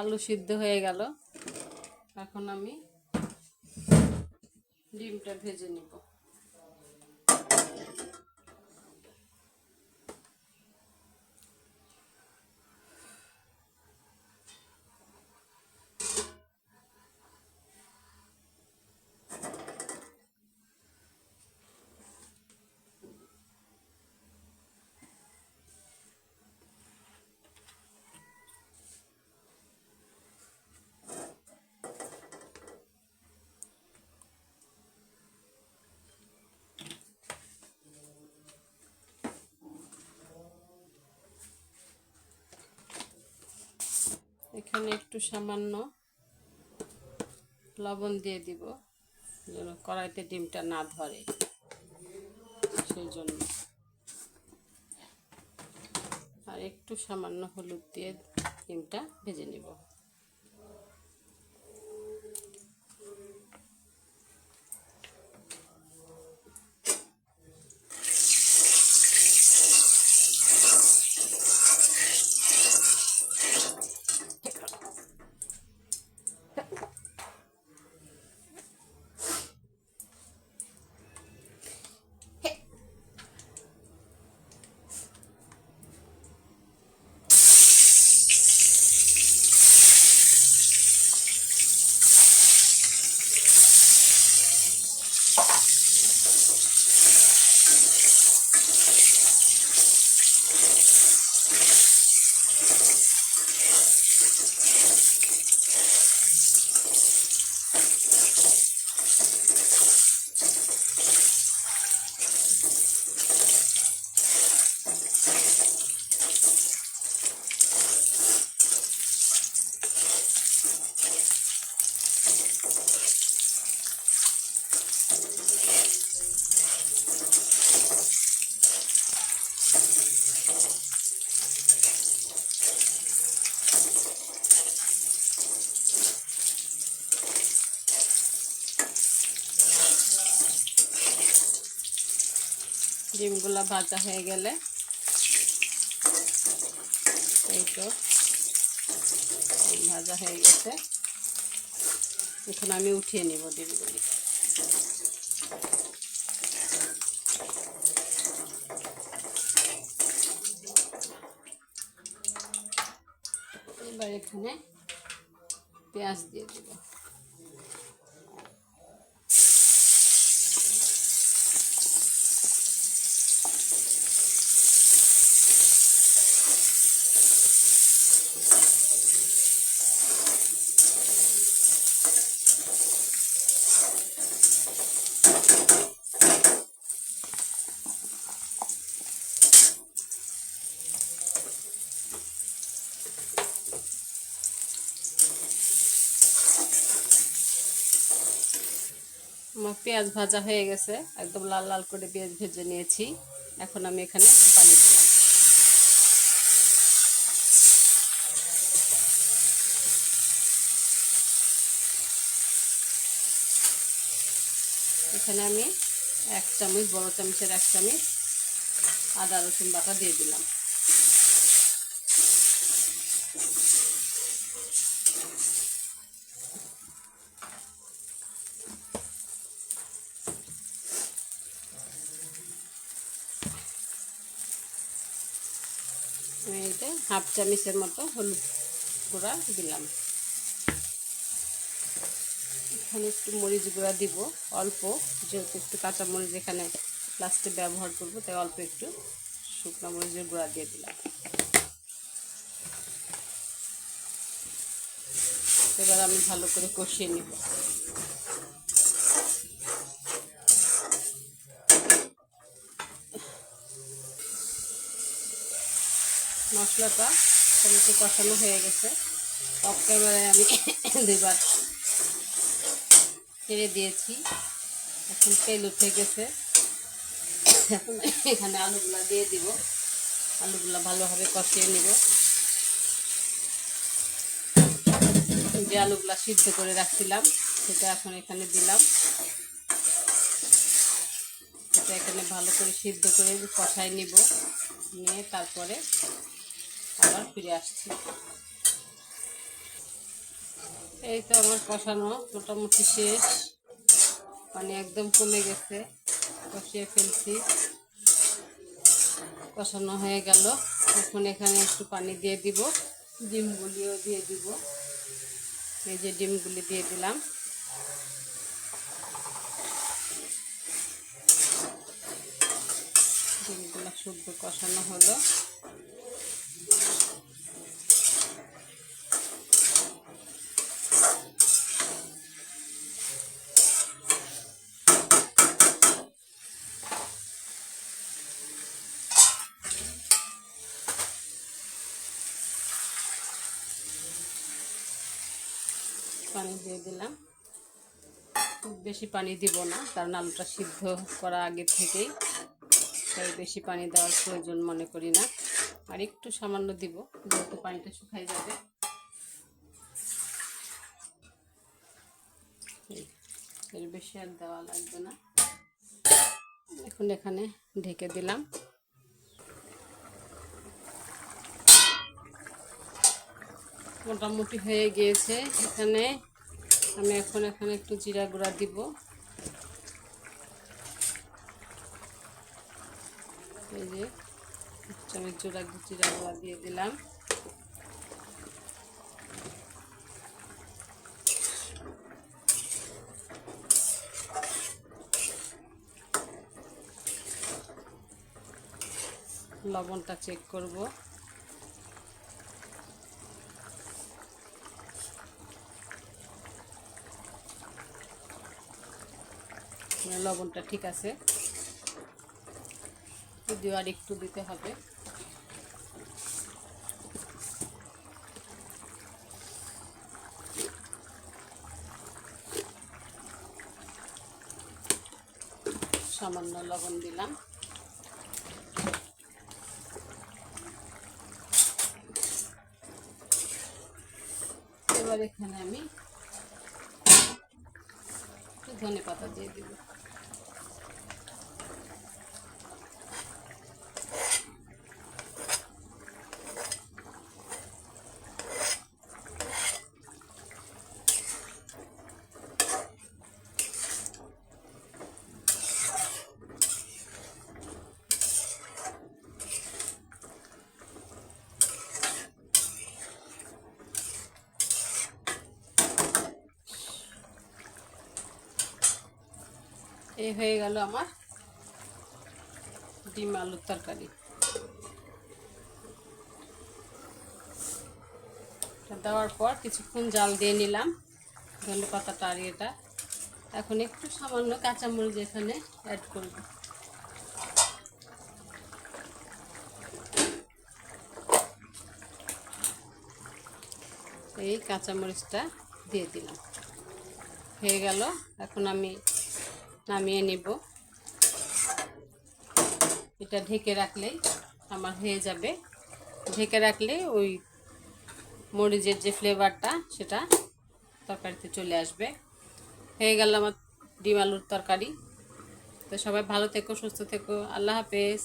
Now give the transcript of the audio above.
আলু সিদ্ধ হয়ে গেল। এখন আমি ডিমটা ভেজে নিব। এখানে একটু সামান্য লবণ দিয়ে দিব, যেন কড়াইতে ডিমটা না ধরে, সেই জন্য। আর একটু সামান্য হলুদ দিয়ে ডিমটা ভেজে নিব। ডিমগুলা ভাজা হয়ে গেলে, এই তো ভাজা হয়ে গেছে। এখন আমি উঠিয়ে নিব ডিমগুলি। এবার এখানে পেঁয়াজ দিয়ে দিব। আমার পেঁয়াজ ভাজা হয়ে গেছে, একদম লাল লাল করে পেঁয়াজ ভেজে নিয়েছি। এখন আমি এখানে পানি দিলাম। এখানে আমি 1 চামচ, বড় চামচের 1 চামচ আদা রসুন বাটা দিয়ে দিলাম। আমি এতে 1/2 চামচের মতো হলুদ গুঁড়া দিলাম। এখানে একটু মরিচ গুঁড়া দিব অল্প, যেহেতু একটু কাঁচা মরিচ এখানে লাস্টে ব্যবহার করব, তাই অল্প একটু শুকনো মরিচের গুঁড়া দিয়ে দিলাম। এবার আমি ভালো করে কষিয়ে নিব। মশলাটা একটু কষানো হয়ে গেছে। অফ ক্যামেরায় আমি 2বার ছেড়ে দিয়েছি। এখন তেল উঠে গেছে। এখন এখানে আলুগুলা দিয়ে দিব। আলুগুলা ভালোভাবে কষিয়ে নিব। যে আলুগুলা সিদ্ধ করে রাখছিলাম সেটা এখন এখানে দিলাম। এটা এখানে ভালো করে সিদ্ধ করে কষাই নিব, নিয়ে তারপরে আবার ফিরে আসছি। এই তো আমার কষানো মোটামুটি শেষ, পানি একদম কমে গেছে, কষিয়ে ফেলছি, কষানো হয়ে গেল। এখন এখানে একটু পানি দিয়ে দিব, ডিমগুলিও দিয়ে দিব। এই যে ডিমগুলি দিয়ে দিলাম। ডিমগুলো শুদ্ধ কষানো হলো। পানি দিয়ে দিলাম, খুব বেশি পানি দিব না, কারণ আলুটা সিদ্ধ করা আগে থেকেই, তাই বেশি পানি দেওয়ার প্রয়োজন মনে করি না। আর একটু সামান্য দিব, যেহেতু পানিটা শুকাই যাবে। এর বেশি আর দেওয়া লাগবে না। এখন এখানে ঢেকে দিলাম। মোটামুটি হয়ে গিয়েছে। এখানে আমি এখানে একটু জিরা গুঁড়া দিব। এই যে চামচ জিরা গুঁড়া দিয়ে দিলাম। লবণটা চেক করব। লবণটা ঠিক আছে, যদিও আর একটু দিতে হবে। সামান্য লবণ দিলাম। এবার এখানে আমি একটু ধনেপাতা দিয়ে দিব। এই হয়ে গেল আমার ডিম আলুর তরকারি। দেওয়ার পর কিছুক্ষণ জাল দিয়ে নিলাম, ধনে পাতাটা আর এটা। এখন একটু সামান্য কাঁচামরিচ এখানে অ্যাড করব। এই কাঁচামরিচটা দিয়ে দিলাম, হয়ে গেল। এখন আমি নামিয়ে নিব। এটা ঢেকে রাখলেই আমার হয়ে যাবে। ঢেকে রাখলে ওই মরিচের যে ফ্লেভারটা সেটা তরকারিতে চলে আসবে। হয়ে গেল আমার ডিম আলুর তরকারি। তো সবাই ভালো থেকো, সুস্থ থেকো। আল্লাহ হাফেজ।